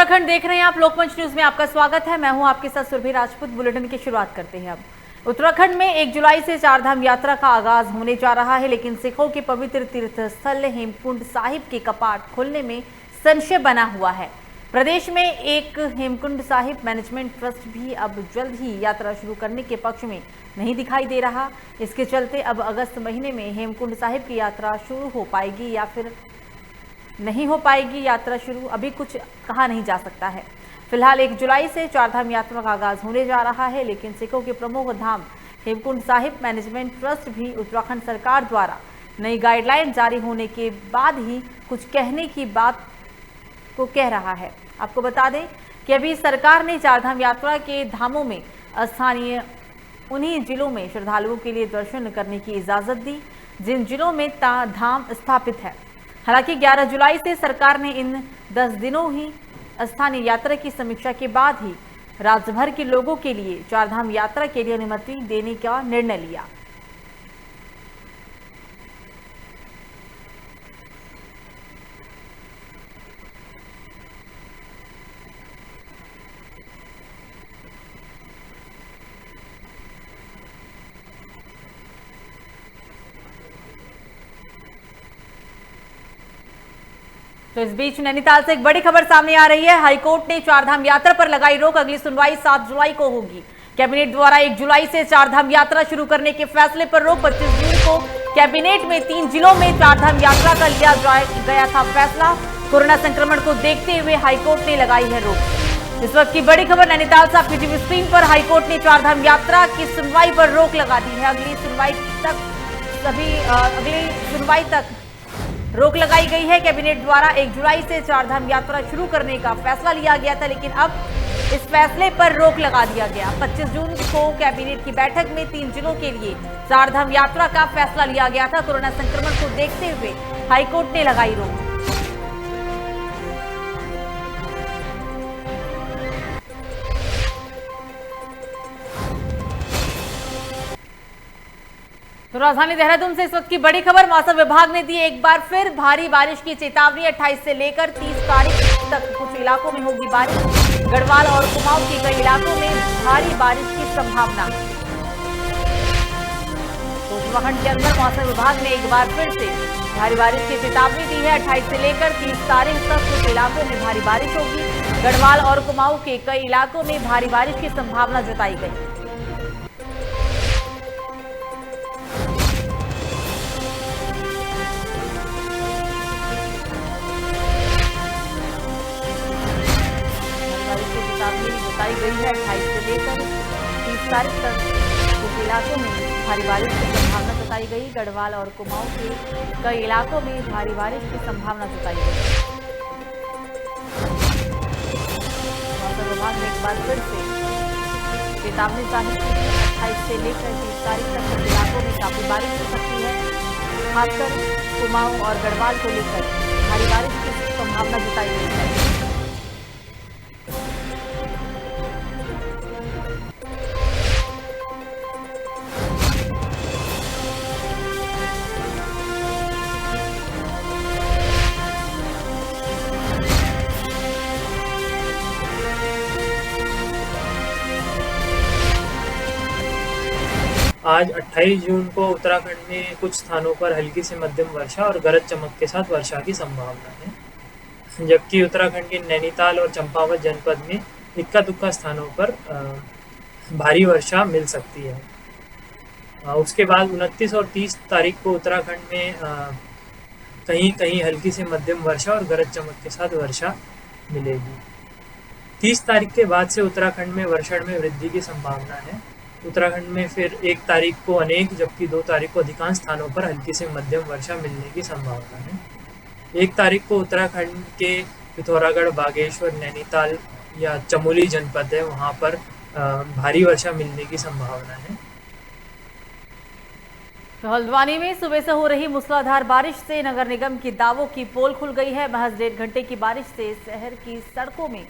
उत्तराखंड देख रहे हैं आप। लोकमंच न्यूज में आपका स्वागत है। मैं हूं आपके साथ सुरभि राजपूत। बुलेटिन की शुरुआत करते हैं। अब उत्तराखंड में 1 जुलाई से चारधाम यात्रा का आगाज होने जा रहा है, लेकिन सिखों के पवित्र तीर्थ स्थल हेमकुंड साहिब के कपाट खुलने में संशय बना हुआ है। प्रदेश में एक हेमकुंड साहिब मैनेजमेंट ट्रस्ट भी अब जल्द ही यात्रा शुरू करने के पक्ष में नहीं दिखाई दे रहा। इसके चलते अब अगस्त महीने में हेमकुंड साहिब की यात्रा शुरू हो पाएगी या फिर नहीं हो पाएगी यात्रा शुरू, अभी कुछ कहा नहीं जा सकता है। फिलहाल 1 जुलाई से चारधाम यात्रा का आगाज होने जा रहा है, लेकिन सिखों के प्रमुख धाम हेमकुंड साहिब मैनेजमेंट ट्रस्ट भी उत्तराखंड सरकार द्वारा नई गाइडलाइन जारी होने के बाद ही कुछ कहने की बात को कह रहा है। आपको बता दें कि अभी सरकार ने चारधाम यात्रा के धामों में स्थानीय उन्हीं जिलों में श्रद्धालुओं के लिए दर्शन करने की इजाजत दी जिन जिलों में धाम स्थापित है। हालांकि 11 जुलाई से सरकार ने इन 10 दिनों ही स्थानीय यात्रा की समीक्षा के बाद ही राज्य भर के लोगों के लिए चारधाम यात्रा के लिए अनुमति देने का निर्णय लिया। तो इस बीच नैनीताल से एक बड़ी खबर सामने आ रही है। हाईकोर्ट ने चारधाम यात्रा पर लगाई रोक। अगली सुनवाई 7 जुलाई को होगी। कैबिनेट द्वारा 1 जुलाई से चारधाम यात्रा शुरू करने के फैसले पर रोक। 25 जून को कैबिनेट में 3 जिलों में चारधाम यात्रा का लिया गया था फैसला। कोरोना संक्रमण को देखते हुए हाईकोर्ट ने लगाई है रोक। इस वक्त की बड़ी खबर नैनीताल से आपकी टीवी स्क्रीन पर। हाईकोर्ट ने चारधाम यात्रा की सुनवाई पर रोक लगा दी है। अगली सुनवाई तक रोक लगाई गई है। कैबिनेट द्वारा 1 जुलाई से चारधाम यात्रा शुरू करने का फैसला लिया गया था, लेकिन अब इस फैसले पर रोक लगा दिया गया। 25 जून को कैबिनेट की बैठक में 3 जिलों के लिए चारधाम यात्रा का फैसला लिया गया था। कोरोना संक्रमण को देखते हुए हाईकोर्ट ने लगाई रोक। तो राजधानी देहरादून से इस वक्त की बड़ी खबर। मौसम विभाग ने दी एक बार फिर भारी बारिश की चेतावनी। 28 से लेकर 30 तारीख तक कुछ इलाकों में होगी बारिश। गढ़वाल और कुमाऊं के कई इलाकों में भारी बारिश की संभावना। तो उत्तराखंड के अंदर मौसम विभाग ने एक बार फिर से भारी बारिश की चेतावनी दी है। 28 से लेकर 30 तारीख तक कुछ इलाकों में भारी बारिश होगी। गढ़वाल और कुमाऊं के कई इलाकों में भारी बारिश की संभावना जताई गई। बताई गई है 28 से लेकर 30 तारीख तक कुछ इलाकों में भारी बारिश की संभावना जताई गई। गढ़वाल और कुमाऊं के कई इलाकों में भारी बारिश की संभावना जताई गई। मौसम विभाग ने एक बार फिर से चेतावनी जारी की है। 28 से लेकर 30 तारीख तक कुछ इलाकों में काफी बारिश हो सकती है। खासकर कुमाऊं और गढ़वाल को लेकर भारी बारिश की संभावना जताई गई है। आज 28 जून को उत्तराखंड में कुछ स्थानों पर हल्की से मध्यम वर्षा और गरज चमक के साथ वर्षा की संभावना है, जबकि उत्तराखंड के नैनीताल और चंपावत जनपद में इक्का दुक्का स्थानों पर भारी वर्षा मिल सकती है। उसके बाद 29 और 30 तारीख को उत्तराखंड में कहीं कहीं हल्की से मध्यम वर्षा और गरज चमक के साथ वर्षा मिलेगी। 30 तारीख के बाद से उत्तराखंड में वर्षण में वृद्धि की संभावना है। उत्तराखंड में फिर 1 तारीख को अनेक जबकि 2 तारीख को अधिकांश स्थानों पर हल्की से मध्यम वर्षा मिलने की संभावना है। 1 तारीख को उत्तराखंड के पिथौरागढ़, बागेश्वर, नैनीताल या चमोली जनपद है, वहां पर भारी वर्षा मिलने की संभावना है। तो हल्द्वानी में सुबह से हो रही मूसलाधार बारिश से नगर निगम की दावों की पोल खुल गई है। महज 1.5 घंटे की बारिश से शहर की सड़कों में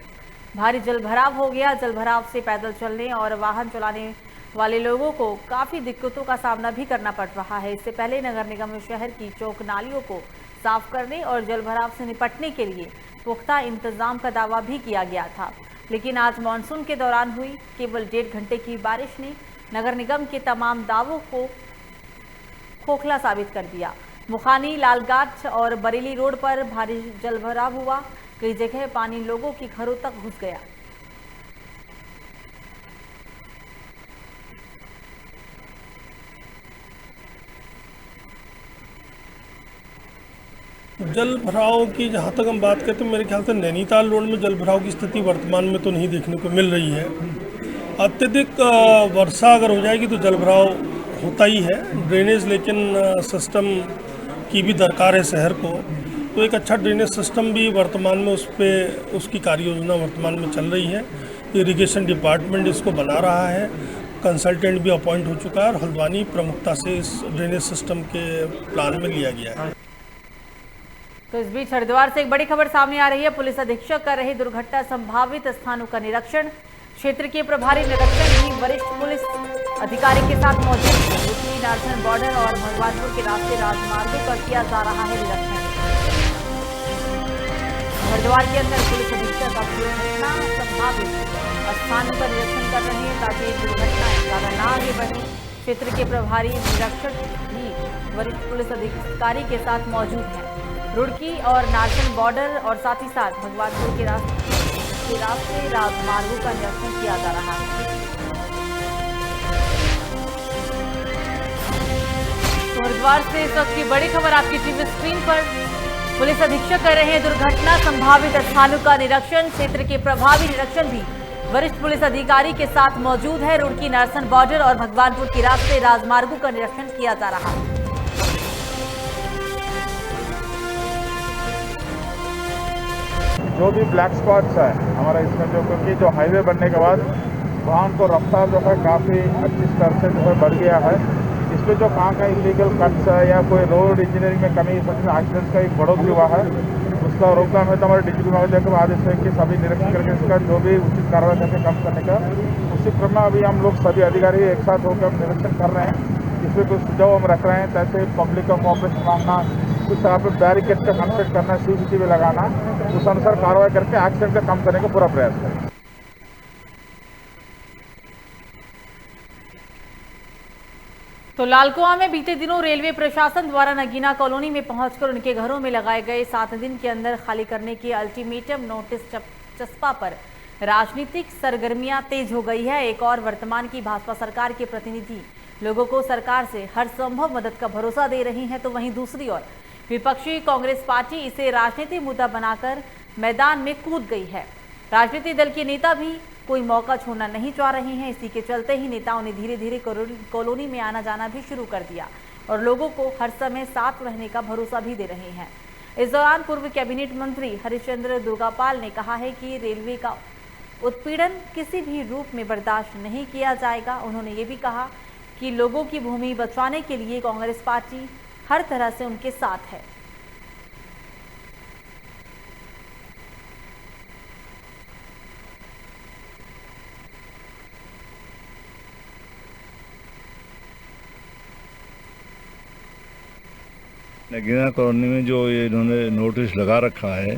भारी जलभराव हो गया। जलभराव से पैदल चलने और वाहन चलाने वाले लोगों को काफी दिक्कतों का सामना भी करना पड़ रहा है। इससे पहले नगर निगम ने शहर की चौक नालियों को साफ करने और जलभराव से निपटने के लिए पुख्ता इंतजाम का दावा भी किया गया था, लेकिन आज मानसून के दौरान हुई केवल 1.5 घंटे की बारिश ने नगर निगम के तमाम दावों को खोखला साबित कर दिया। मुखानी, लालगाट और बरेली रोड पर भारी जलभराव हुआ। कई जगह पानी लोगों के घरों तक घुस गया। जल भराव की जहाँ तक हम बात करते हैं, मेरे ख्याल से नैनीताल रोड में जल भराव की स्थिति वर्तमान में तो नहीं देखने को मिल रही है। अत्यधिक वर्षा अगर हो जाएगी तो जल भराव होता ही है। ड्रेनेज लेकिन सिस्टम की भी दरकार है शहर को, तो एक अच्छा ड्रेनेज सिस्टम भी वर्तमान में उसकी कार्य योजना वर्तमान में चल रही है। इरिगेशन डिपार्टमेंट इसको बना रहा है, कंसल्टेंट भी अपॉइंट हो चुका है और हल्द्वानी प्रमुखता से इस ड्रेनेज सिस्टम के प्लान में लिया गया है। तो इस बीच हरिद्वार से एक बड़ी खबर सामने आ रही है। पुलिस अधीक्षक कर रहे दुर्घटना संभावित स्थानों का निरीक्षण। क्षेत्र के प्रभारी निरीक्षक भी वरिष्ठ पुलिस अधिकारी के साथ मौजूद हैं। यूपी झारखंड बॉर्डर और भगवानपुर के रास्ते राजमार्गों पर किया जा रहा है निरीक्षण। हरिद्वार के अंदर पुलिस अधीक्षक अब दुर्घटना संभावित स्थानों का निरीक्षण कर रहे हैं ताकि दुर्घटनाएं ज्यादा न आगे बढ़े। क्षेत्र के प्रभारी निरीक्षक भी वरिष्ठ पुलिस अधिकारी के साथ मौजूद हैं। रुड़की और नारसन बॉर्डर और साथ ही साथ भगवानपुर के रास्ते राजमार्गों का निरीक्षण किया जा रहा है। तो हरिद्वार से इस वक्त की बड़ी खबर आपकी टीवी स्क्रीन पर। पुलिस अधीक्षक कर रहे हैं दुर्घटना संभावित स्थानों का निरीक्षण। क्षेत्र के प्रभावी निरीक्षण भी वरिष्ठ पुलिस अधिकारी के साथ मौजूद है। रुड़की नारसन बॉर्डर और भगवानपुर के रास्ते राजमार्गों का निरीक्षण किया जा रहा है। जो भी ब्लैक स्पॉट्स है हमारा इसमें, जो क्योंकि जो हाईवे बनने के बाद वाहन को रफ्तार जो है काफ़ी अच्छी स्तर से जो है बढ़ गया है। इसमें जो कहाँ का इलीगल कट्स है या कोई रोड इंजीनियरिंग में कमी, इसमें एक्सीडेंट्स का एक बढ़ोतरी हुआ है, उसका रोकथाम है। तो हमारे डिस्ट्रिक्ट महोदय के आदेश है कि सभी निरीक्षण करके इसका जो भी उचित कार्रवाई करके कम करने का, उसी क्रम में अभी हम लोग सभी अधिकारी एक साथ होकर हम निरीक्षण कर रहे हैं। इसमें कुछ सुझाव हम रख रहे हैं, जैसे पब्लिक का कॉपरेशन मांगना, कुछ तरह पर बैरिकेड का कंसेप्ट करना, CCTV लगाना, उस अनुसार कार्रवाई करके एक्सीडेंट का कम करने का पूरा प्रयास करें। तो लालकुआं में बीते दिनों रेलवे प्रशासन द्वारा नगीना कॉलोनी में पहुंचकर उनके घरों में लगाए गए 7 दिन के अंदर खाली करने के अल्टीमेटम नोटिस चस्पा पर राजनीतिक सरगर्मियां तेज हो गई है। एक और वर्तमान की भाजपा सरकार के प्रतिनिधि लोगों को सरकार से हर संभव मदद का भरोसा दे रही हैं, तो वहीं दूसरी ओर विपक्षी कांग्रेस पार्टी इसे राजनीतिक मुद्दा बनाकर मैदान में कूद गई है। राजनीतिक दल के नेता भी कोई मौका छोड़ना नहीं चाह रहे हैं। इसी के चलते ही नेताओं ने धीरे धीरे कॉलोनी में आना जाना भी शुरू कर दिया और लोगों को हर समय साथ रहने का भरोसा भी दे रहे हैं। इस दौरान पूर्व कैबिनेट मंत्री हरिश्चंद्र दुर्गापाल ने कहा है कि रेलवे का उत्पीड़न किसी भी रूप में बर्दाश्त नहीं किया जाएगा। उन्होंने ये भी कहा कि लोगों की भूमि बचाने के लिए कांग्रेस पार्टी हर तरह से उनके साथ है। नगीना कॉलोनी में जो ये इन्होंने नोटिस लगा रखा है,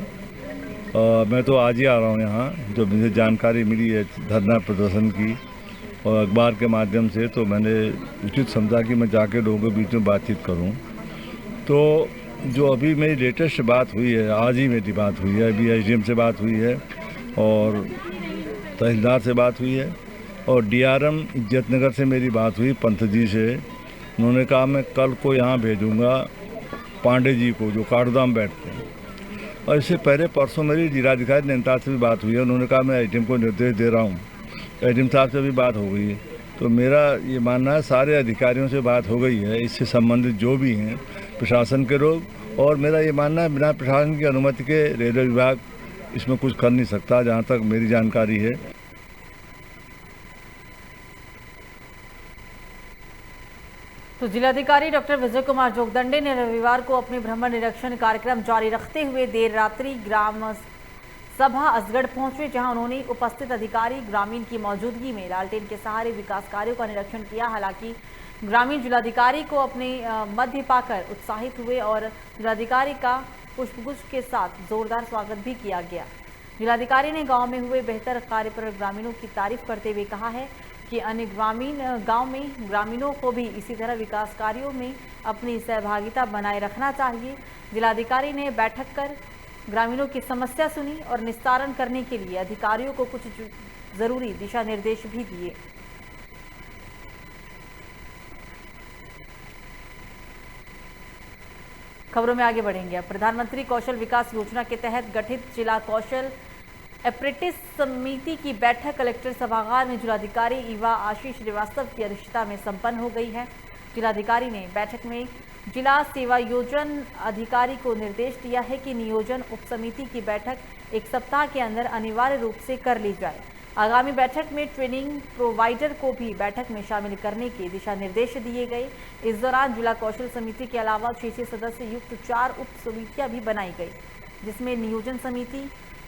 मैं तो आज ही आ रहा हूँ यहाँ। जो मुझे जानकारी मिली है धरना प्रदर्शन की और अखबार के माध्यम से, तो मैंने उचित समझा कि मैं जाके लोगों के बीच में बातचीत करूँ। तो जो अभी मेरी लेटेस्ट बात हुई है, आज ही मेरी बात हुई है, अभी SDM से बात हुई है और तहसीलदार से बात हुई है और DRM इज्जतनगर से मेरी बात हुई पंत जी से। उन्होंने कहा मैं कल को यहाँ भेजूँगा पांडे जी को, जो काठगोदाम बैठते हैं। और इससे पहले परसों मेरी जिलाधिकारी नैनीताल से भी बात हुई है। उन्होंने कहा मैं SDM को निर्देश दे रहा हूँ। SDM साहब से भी बात हो गई है। तो मेरा ये मानना है सारे अधिकारियों से बात हो गई है, इससे संबंधित जो भी हैं प्रशासन के लोग। और मेरा ये मानना है बिना प्रशासन की अनुमति के रेलवे विभाग इसमें कुछ कर नहीं सकता, जहाँ तक मेरी जानकारी है। तो जिलाधिकारी डॉक्टर विजय कुमार जोगदंडे ने रविवार को अपने भ्रमण निरीक्षण कार्यक्रम जारी रखते हुए देर रात्रि ग्राम सभा असगढ़ पहुंचे, जहां उन्होंने उपस्थित अधिकारी ग्रामीण की मौजूदगी में लालटेन के सहारे विकास कार्यों का निरीक्षण किया। हालांकि ग्रामीण जिलाधिकारी को अपने मध्य पाकर उत्साहित हुए और जिलाधिकारी का पुष्पगुच्छ के साथ जोरदार स्वागत भी किया गया। जिलाधिकारी ने गांव में हुए बेहतर कार्य पर ग्रामीणों की तारीफ करते हुए कहा है कि अन्य गांव में ग्रामीणों को भी इसी तरह विकास कार्यों में अपनी सहभागिता बनाए रखना चाहिए। जिलाधिकारी ने बैठक कर ग्रामीणों की समस्या सुनी और निस्तारण करने के लिए अधिकारियों को कुछ जरूरी दिशा निर्देश भी दिए। खबरों में आगे बढ़ेंगे। अब प्रधानमंत्री कौशल विकास योजना के तहत गठित जिला कौशल अप्रेंटिस समिति की बैठक कलेक्टर सभागार में जिलाधिकारी ईवा आशीष श्रीवास्तव की अध्यक्षता में संपन्न हो गई है। जिलाधिकारी ने बैठक में जिला सेवा योजन अधिकारी को निर्देश दिया है कि नियोजन उप समिति की बैठक 1 सप्ताह के अंदर अनिवार्य रूप से कर ली जाए। आगामी बैठक में ट्रेनिंग प्रोवाइडर को भी बैठक में शामिल करने के दिशा निर्देश दिए गए। इस दौरान जिला कौशल समिति के अलावा 6 सदस्य युक्त 4 उप समितियां भी बनाई गई, जिसमें नियोजन समिति,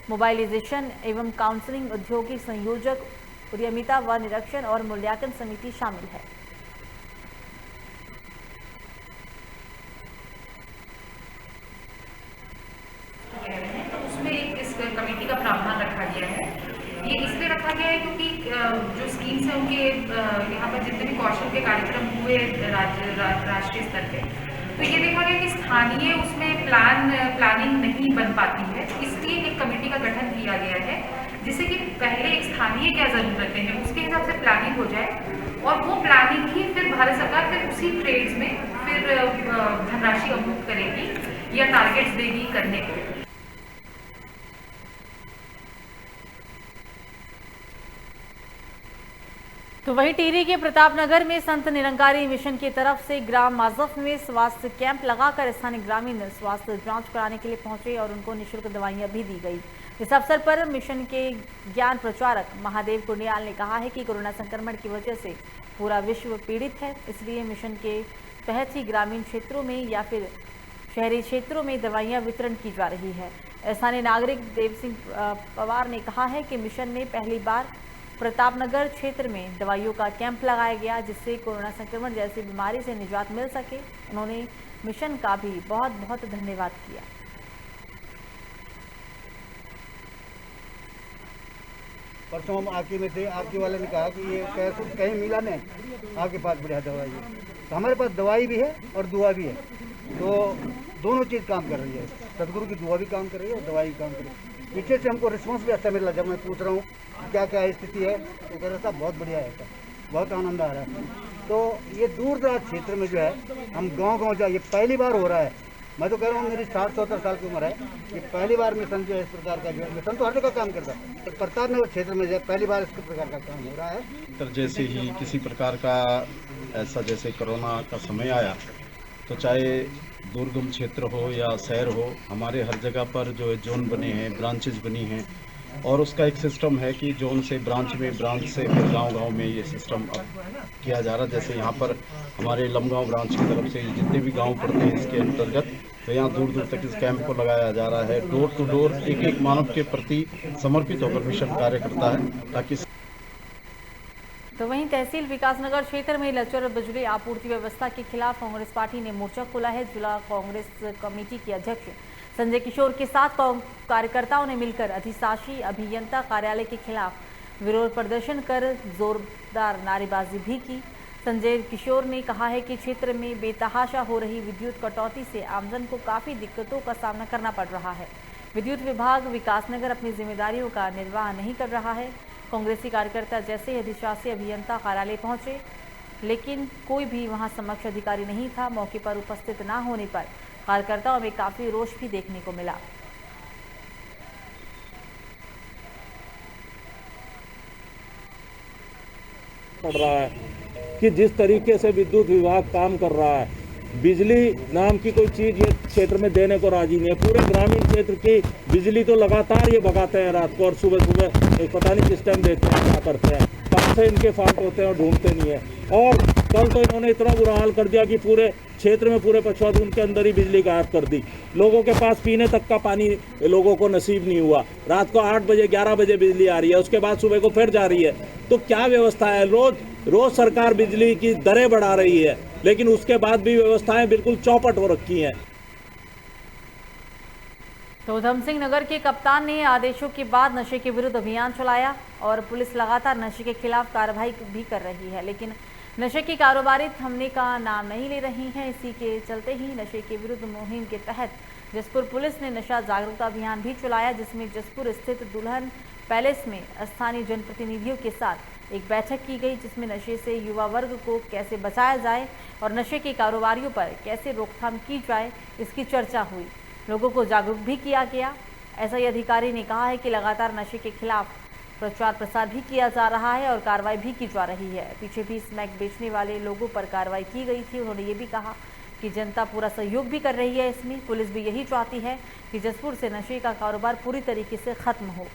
मोबाइलाइजेशन एवं काउंसलिंग, औद्योगिक संयोजक, उद्यमिता व निरीक्षण और मूल्यांकन समिति शामिल है। उसमें इस कमेटी का प्रावधान रखा गया है। ये इसलिए रखा गया है क्योंकि जो स्कीम्स हैं उनके यहाँ पर जितने भी कौशल के कार्यक्रम हुए राष्ट्रीय स्तर पे, तो ये देखा गया कि स्थानीय उसमें प्लानिंग नहीं बन पाती है। इसलिए एक कमेटी का गठन किया गया है, जिससे कि पहले एक स्थानीय क्या ज़रूरतें हैं उसके हिसाब से प्लानिंग हो जाए और वो प्लानिंग ही फिर भारत सरकार फिर उसी ट्रेड्स में फिर धनराशि अवमुक्त करेगी या टारगेट्स देगी करने को। तो वहीं टिहरी के प्रतापनगर में संत निरंकारी मिशन की तरफ से ग्राम माजफ में स्वास्थ्य कैंप लगाकर स्थानीय ग्रामीण स्वास्थ्य जांच कराने के लिए पहुंचे और उनको निःशुल्क दवाइयां भी दी गई। इस अवसर पर मिशन के ज्ञान प्रचारक महादेव कुंडियाल ने कहा है कि कोरोना संक्रमण की वजह से पूरा विश्व पीड़ित है, इसलिए मिशन के तहत ही ग्रामीण क्षेत्रों में या फिर शहरी क्षेत्रों में दवाइयाँ वितरण की जा रही है। स्थानीय नागरिक देव सिंह पवार ने कहा है कि मिशन में पहली बार प्रतापनगर क्षेत्र में दवाइयों का कैंप लगाया गया, जिससे कोरोना संक्रमण जैसी बीमारी से निजात मिल सके। उन्होंने मिशन का भी बहुत बहुत धन्यवाद किया। परसों हम आकी में थे, आकी वाले ने कहा कि ये कहीं मिला नहीं, आपके पास बढ़िया दवाई है। तो हमारे पास दवाई भी है और दुआ भी है, तो दोनों चीज़ काम कर रही है। सदगुरु की दुआ भी काम कर रही है और दवाई भी काम कर रही है। पीछे से हमको रिस्पॉन्स भी अच्छा मिल रहा है। जब मैं पूछ रहा हूँ क्या क्या स्थिति है, तो कह रहा था बहुत बढ़िया है, बहुत आनंद आ रहा है। तो ये दूर दराज क्षेत्र में जो है हम गांव जाए, ये पहली बार हो रहा है। मैं तो कह रहा हूँ मेरी 60-70 साल की उम्र है, ये पहली बार मिशन जो है इस प्रकार का जो है, मिशन तो हर जगह काम करता है, तो प्रतापनगर क्षेत्र में जो है पहली बार इस प्रकार का काम हो रहा है। तो जैसे ही किसी प्रकार का ऐसा जैसे कोरोना का समय आया, तो चाहे दुर्गम क्षेत्र हो या शहर हो, हमारे हर जगह पर जो है जोन बने हैं, ब्रांचेज बनी हैं, और उसका एक सिस्टम है कि जोन से ब्रांच में, ब्रांच से फिर गांव में ये सिस्टम अब किया जा रहा है। जैसे यहाँ पर हमारे लमगांव ब्रांच की तरफ से जितने भी गांव पड़ते हैं इसके अंतर्गत, तो यहाँ दूर दूर तक इस कैंप को लगाया जा रहा है। डोर टू डोर एक एक मानव के प्रति समर्पित होकर मिशन कार्य करता है, ताकि। तो वहीं तहसील विकासनगर क्षेत्र में लचर बिजली आपूर्ति व्यवस्था के खिलाफ कांग्रेस पार्टी ने मोर्चा खोला है। जिला कांग्रेस कमेटी के अध्यक्ष संजय किशोर के साथ कार्यकर्ताओं ने मिलकर अधिशासी अभियंता कार्यालय के खिलाफ विरोध प्रदर्शन कर जोरदार नारेबाजी भी की। संजय किशोर ने कहा है कि क्षेत्र में बेतहाशा हो रही विद्युत कटौती से आमजन को काफ़ी दिक्कतों का सामना करना पड़ रहा है। विद्युत विभाग विकासनगर अपनी जिम्मेदारियों का निर्वाह नहीं कर रहा है। कांग्रेसी कार्यकर्ता जैसे अधिशासी अभियंता कार्यालय पहुंचे, लेकिन कोई भी वहां समक्ष अधिकारी नहीं था। मौके पर उपस्थित न होने पर कार्यकर्ताओं में काफ़ी रोष भी देखने को मिला। पड़ रहा है कि जिस तरीके से विद्युत विभाग काम कर रहा है, बिजली नाम की कोई चीज़ ये क्षेत्र में देने को राजी नहीं है। पूरे ग्रामीण क्षेत्र की बिजली तो लगातार ये भगाते हैं रात को, और सुबह सुबह एक पता नहीं किस टाइम देते हैं, क्या करते हैं, कहाँ से इनके फाल्ट होते हैं और ढूंढते नहीं है। और कल तो इन्होंने इतना बुरा हाल कर दिया कि पूरे क्षेत्र में पूरे पछुआ दून के अंदर ही बिजली गायब कर दी। लोगों के पास पीने तक का पानी लोगों को नसीब नहीं हुआ। रात को 8 बजे 11 बजे बिजली आ रही है, उसके बाद सुबह को फिर जा रही है। तो क्या व्यवस्था है? रोज सरकार बिजली की दरें बढ़ा रही है, लेकिन उसके बाद भी व्यवस्थाएं बिल्कुल चौपट हो रखी हैं। तो उधम सिंह नगर के कप्तान ने आदेशों के बाद नशे के विरुद्ध अभियान चलाया और पुलिस लगातार नशे के खिलाफ कार्रवाई भी कर रही है, लेकिन नशे की कारोबारी थमने का नाम नहीं ले रही हैं। इसी के चलते ही नशे के विरुद्ध मुहिम के तहत जसपुर पुलिस ने नशा जागरूकता अभियान भी चलाया, जिसमें जसपुर स्थित दुल्हन पैलेस में स्थानीय जनप्रतिनिधियों के साथ एक बैठक की गई, जिसमें नशे से युवा वर्ग को कैसे बचाया जाए और नशे के कारोबारियों पर कैसे रोकथाम की जाए, इसकी चर्चा हुई। लोगों को जागरूक भी किया गया। एसआई अधिकारी ने कहा है कि लगातार नशे के खिलाफ प्रचार प्रसार भी किया जा रहा है और कार्रवाई भी की जा रही है। पीछे भी स्मैक बेचने वाले लोगों पर कार्रवाई की गई थी। उन्होंने ये भी कहा कि जनता पूरा सहयोग भी कर रही है इसमें। पुलिस भी यही चाहती है कि जसपुर से नशे का कारोबार पूरी तरीके से खत्म हो।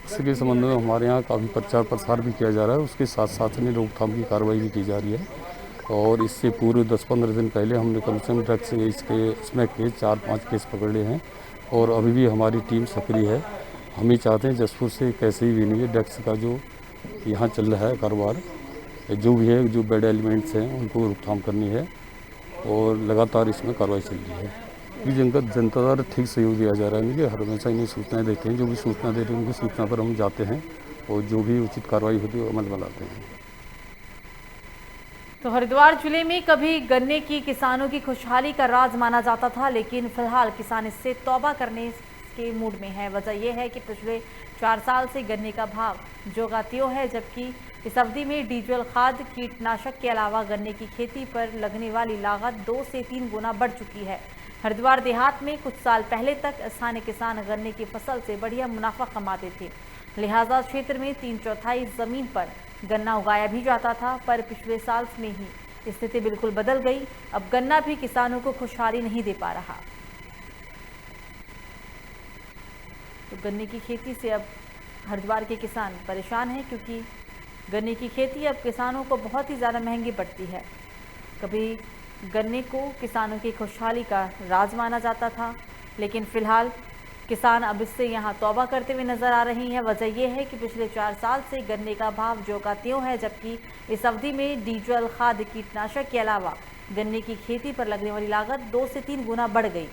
इसके संबंध में हमारे यहाँ काफ़ी प्रचार प्रसार भी किया जा रहा है, उसके साथ साथ में रोकथाम की कार्रवाई भी की जा रही है। और इससे पूर्व 10-15 दिन पहले हमने कम से कम ड्रग्स इसके स्मैक के 4-5 केस पकड़े हैं और अभी भी हमारी टीम सक्रिय है। हम ही चाहते हैं जसपुर से कैसे भी नहीं ड्रग्स का जो यहाँ चल रहा है कारोबार, जो भी है, जो बैड एलिमेंट्स हैं उनको रोकथाम करनी है और लगातार इसमें कार्रवाई चल रही है। जनता द्वारा ठीक सहयोग दिया जा रहा है। मुझे हर हमेशा इन्हें सूचनाएं देते हैं, जो भी सूचना देते हैं उनकी सूचना पर हम जाते हैं और जो भी उचित कार्रवाई होती है वो अमल में लाते हैं। तो हरिद्वार जिले में कभी गन्ने की किसानों की खुशहाली का राज माना जाता था, लेकिन फिलहाल किसान इससे तौबा करने के मूड में है। वजह यह है कि पिछले 4 साल से गन्ने का भाव जोगातियों है, जबकि इस अवधि में डीजल, खाद, कीटनाशक के अलावा गन्ने की खेती पर लगने वाली लागत 2 से 3 गुना बढ़ चुकी है। हरिद्वार देहात में कुछ साल पहले तक स्थानीय किसान गन्ने की फसल से बढ़िया मुनाफा कमाते थे, लिहाजा क्षेत्र में 3/4 जमीन पर गन्ना उगाया भी जाता था। पर पिछले साल में ही स्थिति बिल्कुल बदल गई। अब गन्ना भी किसानों को खुशहाली नहीं दे पा रहा। तो गन्ने की खेती से अब हरिद्वार के किसान परेशान हैं, क्योंकि गन्ने की खेती अब किसानों को बहुत ही ज़्यादा महंगी पड़ती है। कभी गन्ने को किसानों की खुशहाली का राज माना जाता था, लेकिन फिलहाल किसान अब इससे यहाँ तौबा करते हुए नजर आ रही हैं। वजह यह है कि पिछले 4 साल से गन्ने का भाव जो का त्यों है, जबकि इस अवधि में डीजल, खाद, कीटनाशक के अलावा गन्ने की खेती पर लगने वाली लागत 2 से 3 गुना बढ़ गई।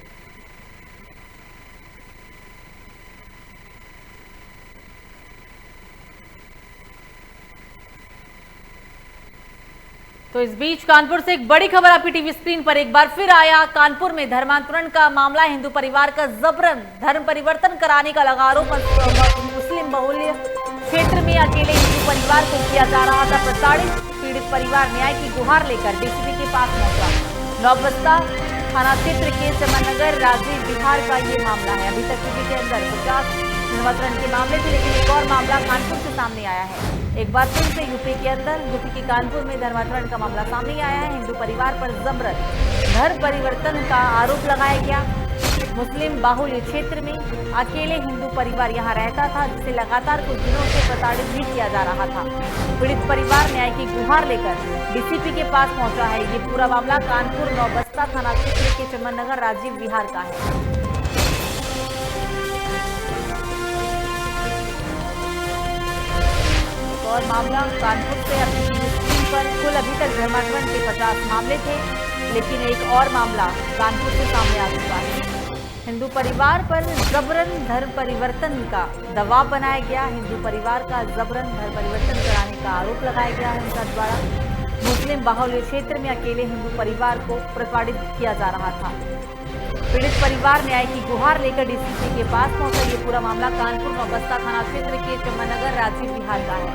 तो इस बीच कानपुर से एक बड़ी खबर आपकी टीवी स्क्रीन पर एक बार फिर आया। कानपुर में धर्मांतरण का मामला, हिंदू परिवार का जबरन धर्म परिवर्तन कराने का लगा आरोप। मुस्लिम बहुल्य क्षेत्र में अकेले हिंदू परिवार को किया जा रहा था प्रताड़ित। पीड़ित परिवार न्याय की गुहार लेकर डीसीपी के पास पहुंचा। नौबस्ता थाना क्षेत्र के चमननगर राजीव विहार का ये मामला है। अभी तक यूपी के अंदर 50 धर्मांतरण के मामले थे, लेकिन एक और मामला कानपुर से सामने आया है। एक बार फिर से यूपी के अंदर, यूपी के कानपुर में धर्मांतरण का मामला सामने आया है। हिंदू परिवार पर जबरन धर्म परिवर्तन का आरोप लगाया गया। मुस्लिम बाहुल्य क्षेत्र में अकेले हिंदू परिवार यहां रहता था, जिसे लगातार कुछ दिनों से प्रताड़ित भी किया जा रहा था। पीड़ित परिवार न्याय की गुहार लेकर डीसीपी के पास पहुंचा है। ये पूरा मामला कानपुर नौबस्ता थाना क्षेत्र के चमननगर राजीव विहार का है। और मामला कानपुर से अपनी स्क्रीन पर कुल अभी तक धर्मांतरण के 50 मामले थे, लेकिन एक और मामला कानपुर से सामने आ चुका है। हिंदू परिवार पर जबरन धर्म परिवर्तन का दबाव बनाया गया। हिंदू परिवार का जबरन धर्म परिवर्तन कराने का आरोप लगाया गया है उनका द्वारा। मुस्लिम बाहुल्य क्षेत्र में अकेले हिंदू परिवार को प्रताड़ित किया जा रहा था। पीड़ित परिवार न्याय की गुहार लेकर डीसीपी के पास पहुंचा। ये पूरा मामला कानपुर नौबस्ता थाना क्षेत्र के चमननगर राजीव विहार का है।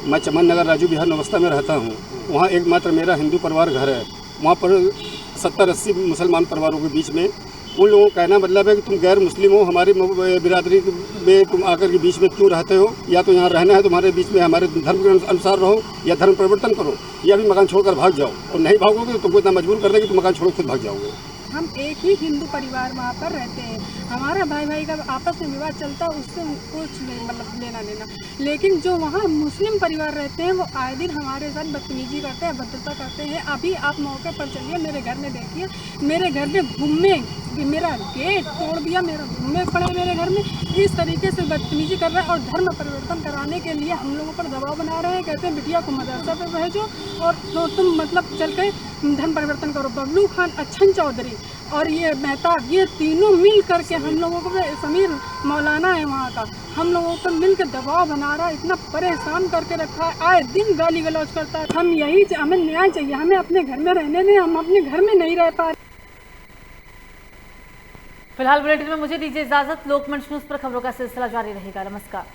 मैं चमननगर राजीव विहार नौबस्ता में रहता हूँ। वहाँ एकमात्र मेरा हिंदू परिवार घर है। वहाँ पर 70-80 मुसलमान परिवारों के बीच में उन लोगों का कहना मतलब है कि तुम गैर मुस्लिम हो, हमारी बिरादरी में तुम आकर के बीच में क्यों रहते हो? या तो यहाँ रहना है तुम्हारे बीच में, हमारे धर्म के अनुसार रहो, या धर्म परिवर्तन करो, या भी मकान छोड़कर भाग जाओ। और नहीं भागोगे तो तुमको इतना मजबूर कर देंगे कि तुम मकान छोड़ खुद भाग जाओगे। हम एक ही हिंदू परिवार वहाँ पर रहते हैं। हमारा भाई का आपस में विवाद चलता है, उससे कुछ नहीं मतलब लेना देना। लेकिन जो वहाँ मुस्लिम परिवार रहते हैं वो आए दिन हमारे साथ बदतमीजी करते हैं, अभद्रता करते हैं। अभी आप मौके पर चलिए, मेरे घर में देखिए, मेरे घर में घूमे मेरा गेट तोड़ दिया, मेरा घूमे पड़े मेरे घर में, इस तरीके से बदतमीजी कर रहे हैं और धर्म परिवर्तन कराने के लिए हम लोगों पर दबाव बना रहे हैं। कहते हैं बिटिया को मदरसा पे भेजो और तो तुम मतलब चल के धर्म परिवर्तन करो। बबलू खान, अच्छन चौधरी और ये मेहताब, ये तीनों मिल करके हम लोगों को, समीर मौलाना है वहाँ का, हम लोगों पर मिल के दबाव बना रहा है, इतना परेशान करके रखा है, आए दिन गाली गलौज करता है। हम यही हमें न्याय चाहिए, हमें अपने घर में रहने दें, हम अपने घर में नहीं रह पा रहे। फिलहाल बुलेटिन में मुझे दीजिए इजाजत। लोकमंच न्यूज पर खबरों का सिलसिला जारी रहेगा। नमस्कार।